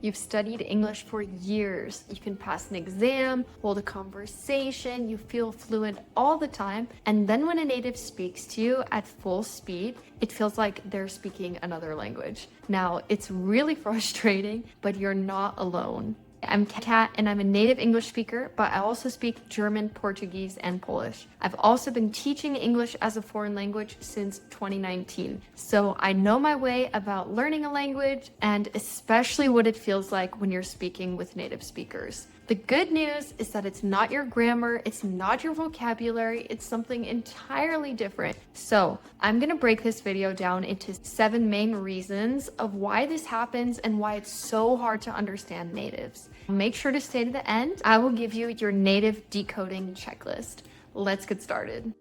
You've studied English for years. You can pass an exam, hold a conversation, you feel fluent all the time. And then when a native speaks to you at full speed, it feels like they're speaking another language. Now, it's really frustrating, but you're not alone. I'm Kat and I'm a native English speaker, but I also speak German, Portuguese, and Polish. I've also been teaching English as a foreign language since 2019. So I know my way about learning a language and especially what it feels like when you're speaking with native speakers. The good news is that it's not your grammar, it's not your vocabulary, it's something entirely different. So I'm gonna break this video down into 7 main reasons of why this happens and why it's so hard to understand natives. Make sure to stay to the end. I will give you your native decoding checklist. Let's get started.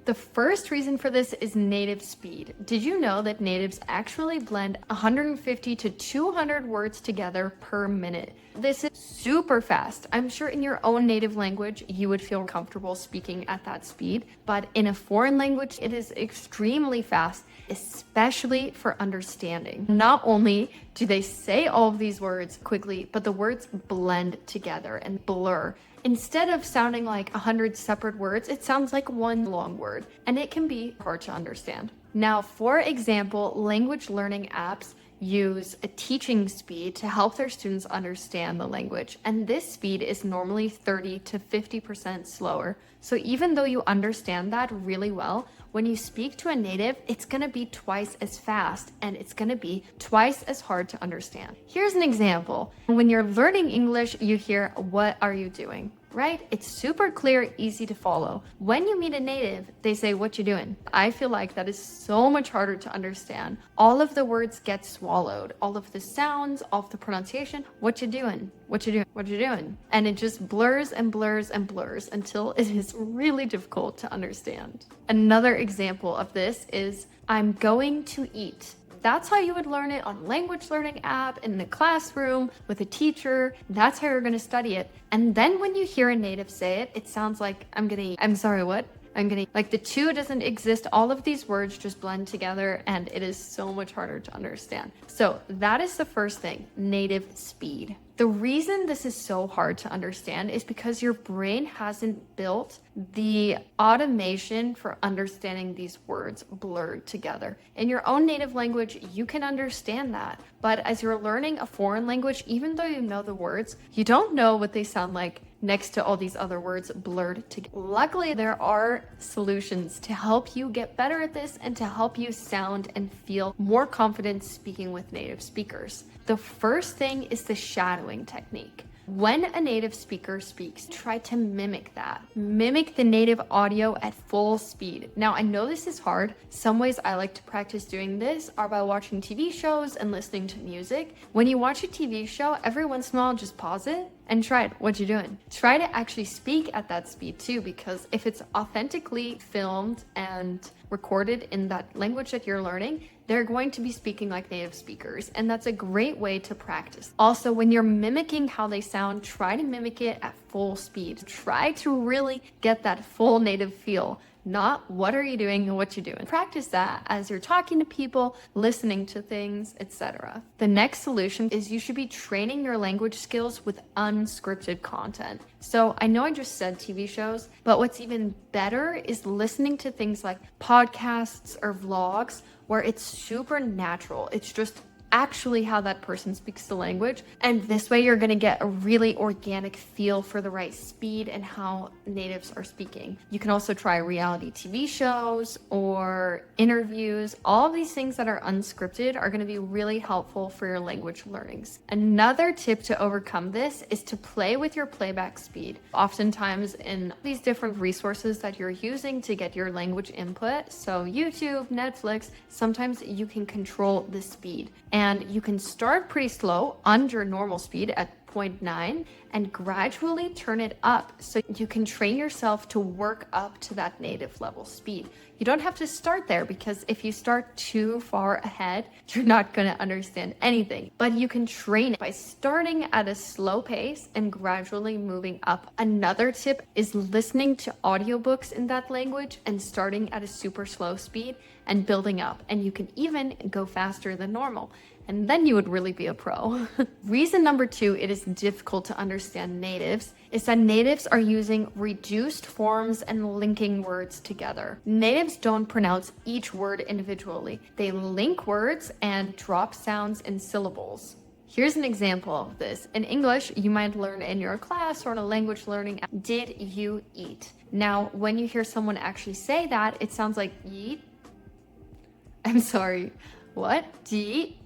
The first reason for this is native speed. Did you know that natives actually blend 150 to 200 words together per minute? This is super fast. I'm sure in your own native language, you would feel comfortable speaking at that speed, but in a foreign language, it is extremely fast, especially for understanding. Not only do they say all of these words quickly, but the words blend together and blur. Instead of sounding like 100 separate words, it sounds like one long word, and it can be hard to understand. Now, for example, language learning apps use a teaching speed to help their students understand the language, and this speed is normally 30 to 50% slower. So even though you understand that really well, when you speak to a native, it's gonna be twice as fast and it's gonna be twice as hard to understand. Here's an example. When you're learning English, you hear, "What are you doing?" Right? It's super clear, easy to follow. When you meet a native, they say, "What you doing?" I feel like that is so much harder to understand. All of the words get swallowed, all of the sounds, all of the pronunciation. "What you doing? What you doing? What you doing?" And it just blurs and blurs and blurs until it is really difficult to understand. Another example of this is, "I'm going to eat." That's how you would learn it on a language learning app, in the classroom, with a teacher. That's how you're gonna study it. And then when you hear a native say it, it sounds like, "I'm gonna eat." I'm sorry, what? I'm gonna, like the two doesn't exist. All of these words just blend together and it is so much harder to understand. So that is the first thing, native speed. The reason this is so hard to understand is because your brain hasn't built the automation for understanding these words blurred together. In your own native language, you can understand that. But as you're learning a foreign language, even though you know the words, you don't know what they sound like next to all these other words blurred together. Luckily, there are solutions to help you get better at this and to help you sound and feel more confident speaking with native speakers. The first thing is the shadowing technique. When a native speaker speaks, try to mimic that. Mimic the native audio at full speed. Now, I know this is hard. Some ways I like to practice doing this are by watching TV shows and listening to music. When you watch a TV show, every once in a while, just pause it and try it. "What you doing?" Try to actually speak at that speed too, because if it's authentically filmed and recorded in that language that you're learning, they're going to be speaking like native speakers, and that's a great way to practice. Also, when you're mimicking how they sound, try to mimic it at full speed. Try to really get that full native feel. Not "what are you doing" and "what you doing." Practice that as you're talking to people, listening to things, etc. The next solution is you should be training your language skills with unscripted content. So I know I just said TV shows, but what's even better is listening to things like podcasts or vlogs where it's super natural. It's just actually how that person speaks the language. And this way you're gonna get a really organic feel for the right speed and how natives are speaking. You can also try reality TV shows or interviews. All of these things that are unscripted are gonna be really helpful for your language learnings. Another tip to overcome this is to play with your playback speed. Oftentimes in these different resources that you're using to get your language input, so YouTube, Netflix, sometimes you can control the speed. And you can start pretty slow under normal speed at 0.9 and gradually turn it up so you can train yourself to work up to that native level speed. You don't have to start there, because if you start too far ahead, you're not going to understand anything. But you can train it by starting at a slow pace and gradually moving up. Another tip is listening to audiobooks in that language and starting at a super slow speed and building up. And you can even go faster than normal. And then you would really be a pro. Reason number 2 it is difficult to understand natives is that natives are using reduced forms and linking words together. Natives don't pronounce each word individually. They link words and drop sounds in syllables. Here's an example of this. In English, you might learn in your class or in a language learning, did you eat? Now, when you hear someone actually say that, it sounds like yeet. I'm sorry, what? Did you eat?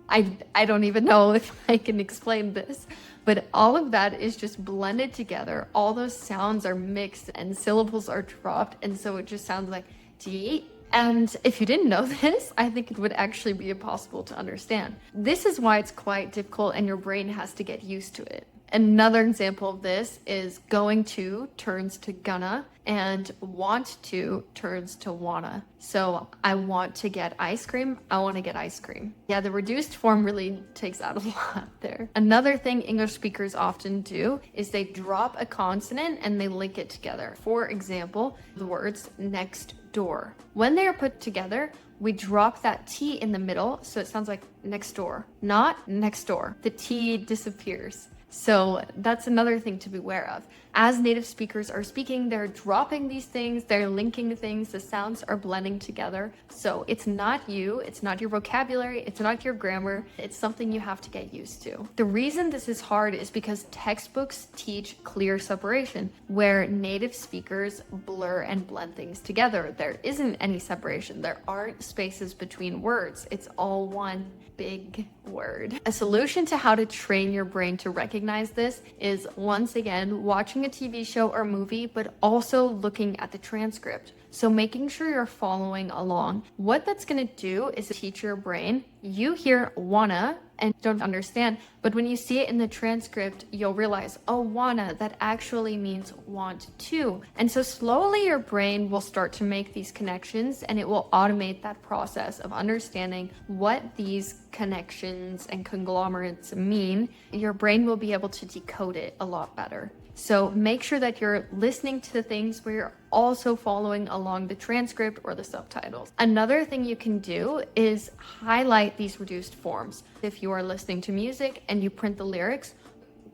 I don't even know if I can explain this, but all of that is just blended together. All those sounds are mixed and syllables are dropped, and so it just sounds like tea. And if you didn't know this, I think it would actually be impossible to understand. This is why it's quite difficult and your brain has to get used to it. Another example of this is going to turns to gonna and want to turns to wanna. So I want to get ice cream. I want to get ice cream. Yeah, the reduced form really takes out a lot there. Another thing English speakers often do is they drop a consonant and they link it together. For example, the words next door. When they are put together, we drop that T in the middle, so it sounds like next door, not next door. The T disappears. So that's another thing to be aware of. As native speakers are speaking, they're dropping these things, they're linking things, the sounds are blending together. So it's not you, it's not your vocabulary, it's not your grammar, it's something you have to get used to. The reason this is hard is because textbooks teach clear separation, where native speakers blur and blend things together. There isn't any separation, there aren't spaces between words, it's all one big word. A solution to how to train your brain to recognize this is, once again, watching a TV show or movie, but also looking at the transcript. So making sure you're following along. What that's going to do is teach your brain, you hear wanna and don't understand, but when you see it in the transcript, you'll realize, oh, wanna, that actually means want to. And so slowly your brain will start to make these connections, and it will automate that process of understanding what these connections and conglomerates mean. Your brain will be able to decode it a lot better. So make sure that you're listening to things where you're also following along the transcript or the subtitles. Another thing you can do is highlight these reduced forms. If you are listening to music and you print the lyrics,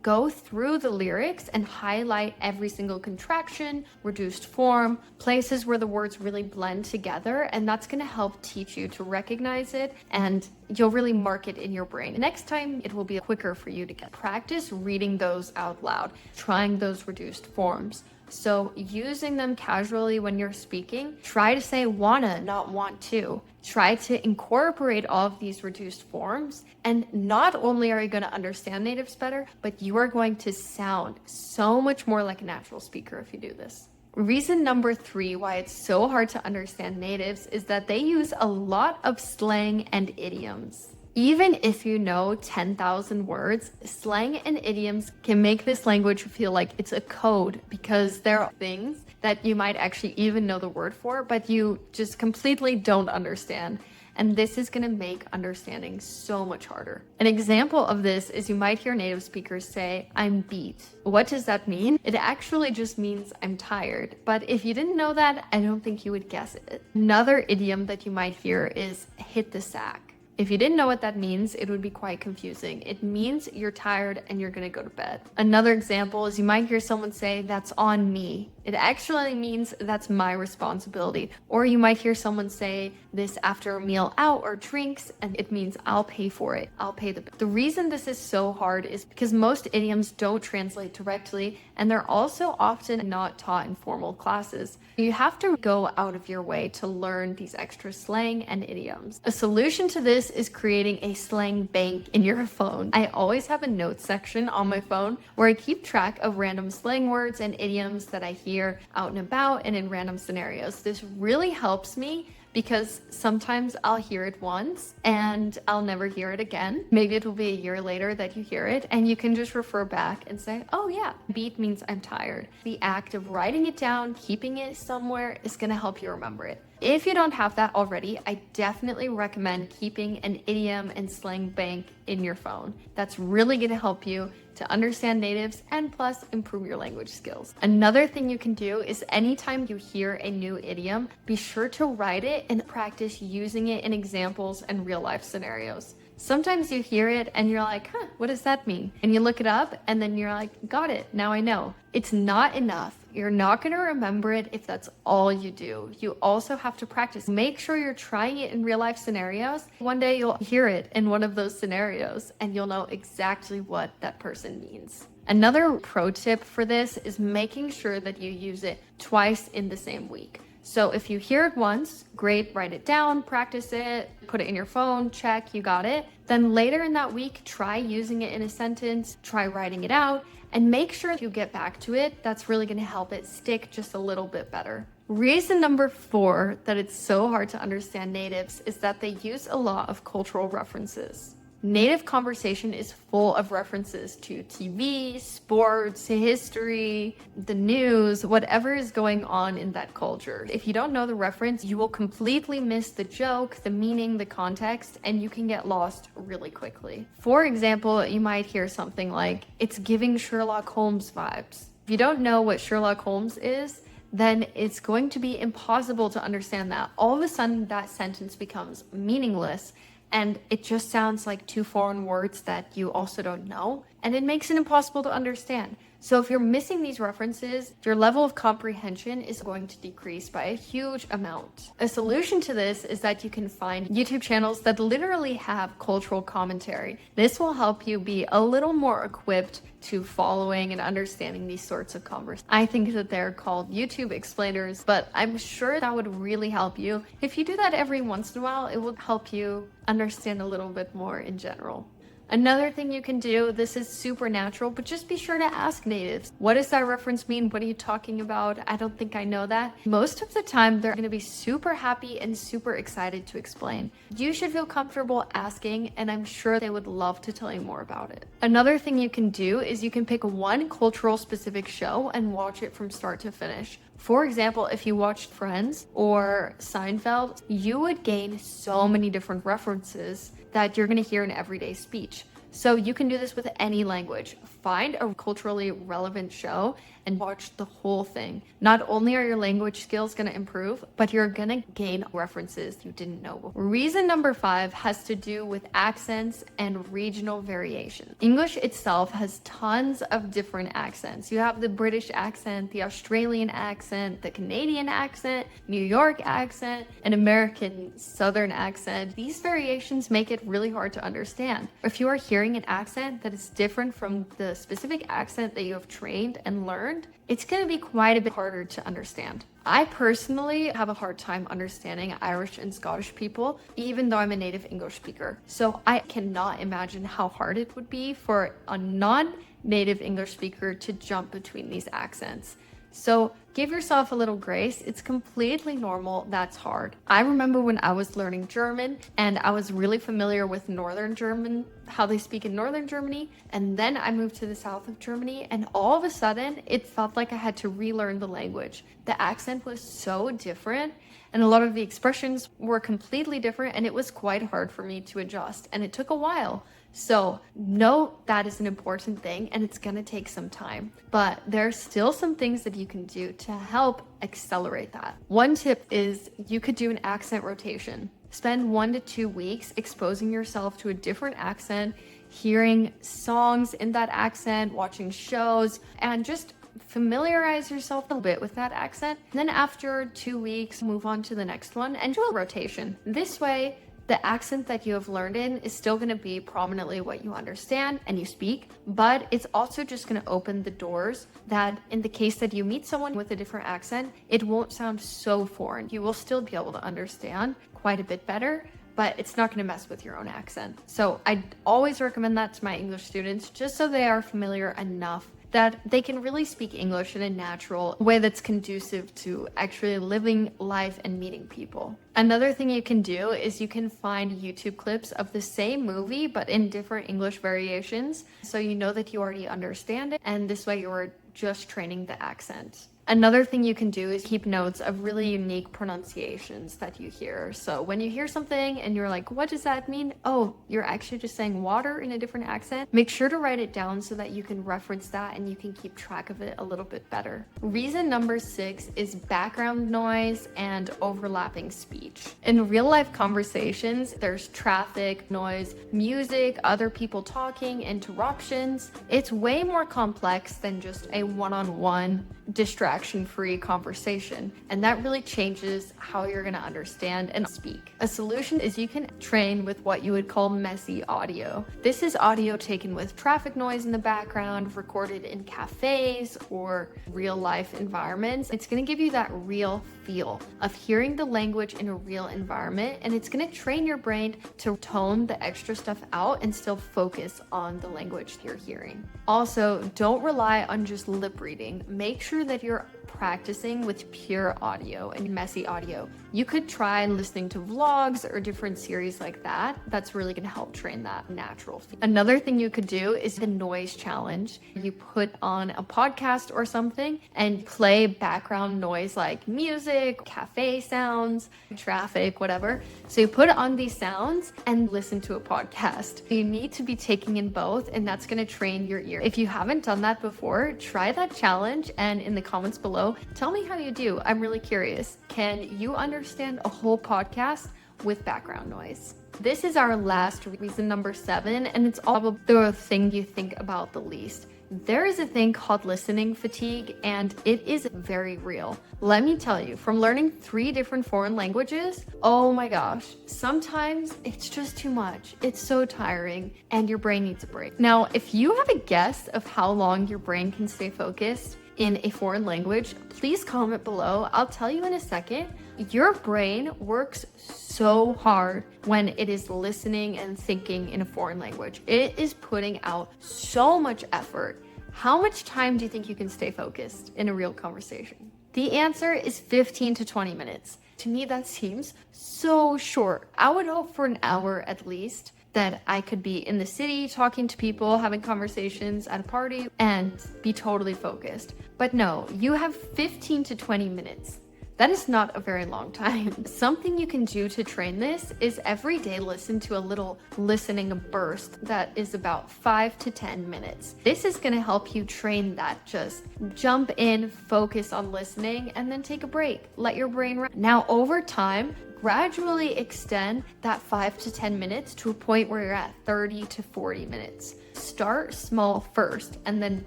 go through the lyrics and highlight every single contraction, reduced form, places where the words really blend together, and that's going to help teach you to recognize it, and you'll really mark it in your brain. Next time, it will be quicker for you to get practice reading those out loud, trying those reduced forms. So using them casually when you're speaking, try to say wanna, not want to. Try to incorporate all of these reduced forms, and not only are you going to understand natives better, but you are going to sound so much more like a natural speaker if you do this. Reason number 3 why it's so hard to understand natives is that they use a lot of slang and idioms. Even if you know 10,000 words, slang and idioms can make this language feel like it's a code, because there are things that you might actually even know the word for, but you just completely don't understand. And this is going to make understanding so much harder. An example of this is you might hear native speakers say, I'm beat. What does that mean? It actually just means I'm tired. But if you didn't know that, I don't think you would guess it. Another idiom that you might hear is hit the sack. If you didn't know what that means, it would be quite confusing. It means you're tired and you're gonna go to bed. Another example is you might hear someone say, that's on me. It actually means that's my responsibility. Or you might hear someone say this after a meal out or drinks, and it means I'll pay for it. I'll pay the bill. The reason this is so hard is because most idioms don't translate directly, and they're also often not taught in formal classes. You have to go out of your way to learn these extra slang and idioms. A solution to this is creating a slang bank in your phone. I always have a notes section on my phone where I keep track of random slang words and idioms that I hear out and about and in random scenarios. This really helps me because sometimes I'll hear it once and I'll never hear it again. Maybe it'll be a year later that you hear it, and you can just refer back and say, oh yeah, beat means I'm tired. The act of writing it down, keeping it somewhere is gonna help you remember it. If you don't have that already, I definitely recommend keeping an idiom and slang bank in your phone. That's really gonna help you to understand natives and plus improve your language skills. Another thing you can do is anytime you hear a new idiom, be sure to write it and practice using it in examples and real life scenarios. Sometimes you hear it and you're like, what does that mean? And you look it up and then you're like, got it, now I know. It's not enough. You're not going to remember it if that's all you do. You also have to practice. Make sure you're trying it in real life scenarios. One day you'll hear it in one of those scenarios and you'll know exactly what that person means. Another pro tip for this is making sure that you use it twice in the same week. So if you hear it once, great, write it down, practice it, put it in your phone, check, you got it. Then later in that week, try using it in a sentence, try writing it out, and make sure you get back to it. That's really gonna help it stick just a little bit better. Reason number 4 that it's so hard to understand natives is that they use a lot of cultural references. Native conversation is full of references to TV, sports, history, the news, whatever is going on in that culture. If you don't know the reference, you will completely miss the joke, the meaning, the context, and you can get lost really quickly. For example, you might hear something like, it's giving Sherlock Holmes vibes. If you don't know what Sherlock Holmes is, then it's going to be impossible to understand that. All of a sudden, that sentence becomes meaningless. And it just sounds like 2 foreign words that you also don't know, and it makes it impossible to understand. So if you're missing these references, your level of comprehension is going to decrease by a huge amount. A solution to this is that you can find YouTube channels that literally have cultural commentary. This will help you be a little more equipped to following and understanding these sorts of conversations. I think that they're called YouTube explainers, but I'm sure that would really help you. If you do that every once in a while, it will help you understand a little bit more in general. Another thing you can do, this is super natural, but just be sure to ask natives. What does that reference mean? What are you talking about? I don't think I know that. Most of the time, they're going to be super happy and super excited to explain. You should feel comfortable asking, and I'm sure they would love to tell you more about it. Another thing you can do is you can pick one cultural specific show and watch it from start to finish. For example, if you watched Friends or Seinfeld, you would gain so many different references that you're going to hear in everyday speech. So you can do this with any language. Find a culturally relevant show and watch the whole thing. Not only are your language skills going to improve, but you're going to gain references you didn't know before. Reason number 5 has to do with accents and regional variation. English itself has tons of different accents. You have the British accent, the Australian accent, the Canadian accent, New York accent, an American Southern accent. These variations make it really hard to understand. If you are hearing an accent that is different from the specific accent that you have trained and learned, it's going to be quite a bit harder to understand. I personally have a hard time understanding Irish and Scottish people, even though I'm a native English speaker. So I cannot imagine how hard it would be for a non-native English speaker to jump between these accents. So give yourself a little grace. It's completely normal. That's hard. I remember when I was learning German and I was really familiar with Northern German, how they speak in Northern Germany. And then I moved to the south of Germany and all of a sudden it felt like I had to relearn the language. The accent was so different and a lot of the expressions were completely different and it was quite hard for me to adjust and it took a while. So know that is an important thing and it's going to take some time, but there's still some things that you can do to help accelerate that. One tip is you could do an accent rotation. Spend 1 to 2 weeks exposing yourself to a different accent, hearing songs in that accent, watching shows, and just familiarize yourself a bit with that accent. And then after 2 weeks, move on to the next one and do a rotation. This way, the accent that you have learned in is still going to be prominently what you understand and you speak, but it's also just going to open the doors that in the case that you meet someone with a different accent, it won't sound so foreign. You will still be able to understand quite a bit better, but it's not going to mess with your own accent. So I always recommend that to my English students just so they are familiar enough that they can really speak English in a natural way that's conducive to actually living life and meeting people. Another thing you can do is you can find YouTube clips of the same movie but in different English variations, so you know that you already understand it, and this way you're just training the accent. Another thing you can do is keep notes of really unique pronunciations that you hear. So when you hear something and you're like, what does that mean? Oh, you're actually just saying water in a different accent. Make sure to write it down so that you can reference that and you can keep track of it a little bit better. Reason number 6 is background noise and overlapping speech. In real life conversations, there's traffic, noise, music, other people talking, interruptions. It's way more complex than just a one-on-one distraction-free conversation, and that really changes how you're going to understand and speak. A solution is you can train with what you would call messy audio. This is audio taken with traffic noise in the background, recorded in cafes or real life environments. It's going to give you that real feel of hearing the language in a real environment, and it's going to train your brain to tone the extra stuff out and still focus on the language you're hearing. Also, don't rely on just lip reading. Make sure that you're practicing with pure audio and messy audio. You could try listening to vlogs or different series like that. That's really going to help train that natural feel. Another thing you could do is the noise challenge. You put on a podcast or something and play background noise like music, cafe sounds, traffic, whatever. So you put on these sounds and listen to a podcast. You need to be taking in both, and that's going to train your ear. If you haven't done that before, try that challenge, and in the comments below, tell me how you do. I'm really curious. Can you understand a whole podcast with background noise? This is our last reason, number 7, and it's all about the thing you think about the least. There is a thing called listening fatigue, and it is very real. Let me tell you, from learning 3 different foreign languages, oh my gosh, sometimes it's just too much. It's so tiring, and your brain needs a break. Now, if you have a guess of how long your brain can stay focused in a foreign language, please comment below. I'll tell you in a second. Your brain works so hard when it is listening and thinking in a foreign language. It is putting out so much effort. How much time do you think you can stay focused in a real conversation? The answer is 15 to 20 minutes. To me, that seems so short. I would hope for an hour at least, that I could be in the city talking to people, having conversations at a party, and be totally focused. But no, you have 15 to 20 minutes. That is not a very long time. Something you can do to train this is every day listen to a little listening burst that is about 5 to 10 minutes. This is going to help you train that. Just jump in, focus on listening, and then take a break. Let your brain rest. Now, over time, gradually extend that 5 to 10 minutes to a point where you're at 30 to 40 minutes. Start small first and then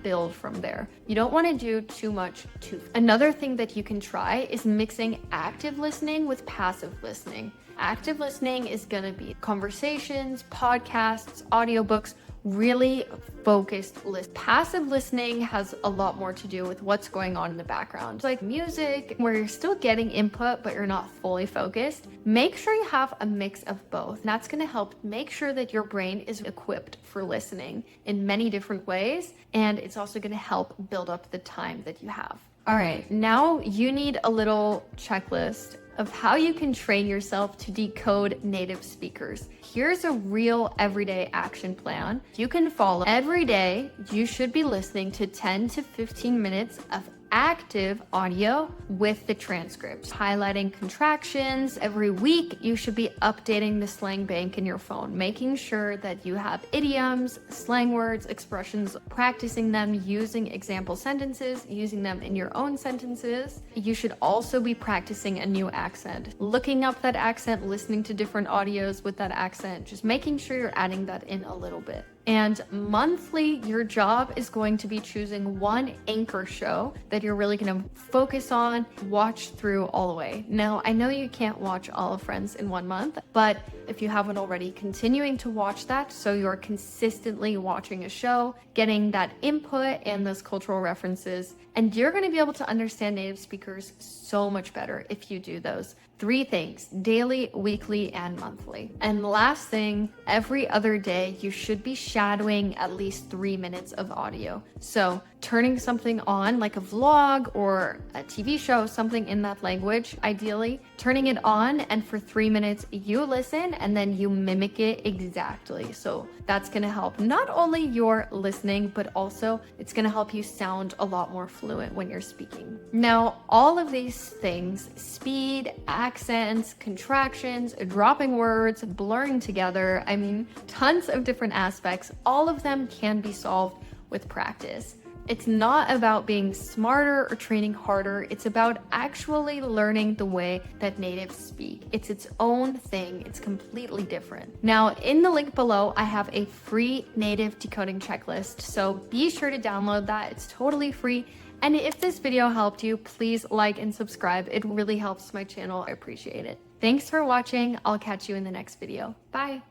build from there. You don't want to do too much too fast. Another thing that you can try is mixing active listening with passive listening. Active listening is going to be conversations, podcasts, audiobooks, really focused list. Passive listening has a lot more to do with what's going on in the background, like music, where you're still getting input but you're not fully focused. Make sure you have a mix of both. And that's going to help make sure that your brain is equipped for listening in many different ways, and it's also going to help build up the time that you have. All right, now you need a little checklist of how you can train yourself to decode native speakers. Here's a real everyday action plan you can follow. Every day, you should be listening to 10 to 15 minutes of active audio with the transcripts, highlighting contractions. Every week, you should be updating the slang bank in your phone, making sure that you have idioms, slang words, expressions, practicing them using example sentences, using them in your own sentences. You should also be practicing a new accent, looking up that accent, listening to different audios with that accent, just making sure you're adding that in a little bit. And monthly, your job is going to be choosing one anchor show that you're really going to focus on, watch through all the way. Now, I know you can't watch all of Friends in 1 month, but if you haven't already, continuing to watch that so you're consistently watching a show, getting that input and those cultural references, and you're going to be able to understand native speakers so much better if you do those. 3 things: daily, weekly, and monthly. And last thing, every other day, you should be shadowing at least 3 minutes of audio. So turning something on, like a vlog or a TV show, something in that language, ideally, turning it on, and for 3 minutes, you listen and then you mimic it exactly. So that's gonna help not only your listening, but also it's gonna help you sound a lot more fluent when you're speaking. Now, all of these things, speed, accents, contractions, dropping words, blurring together, I mean, tons of different aspects, all of them can be solved with practice. It's not about being smarter or training harder. It's about actually learning the way that natives speak. It's its own thing. It's completely different. Now, in the link below, I have a free native decoding checklist. So be sure to download that. It's totally free. And if this video helped you, please like and subscribe. It really helps my channel. I appreciate it. Thanks for watching. I'll catch you in the next video. Bye.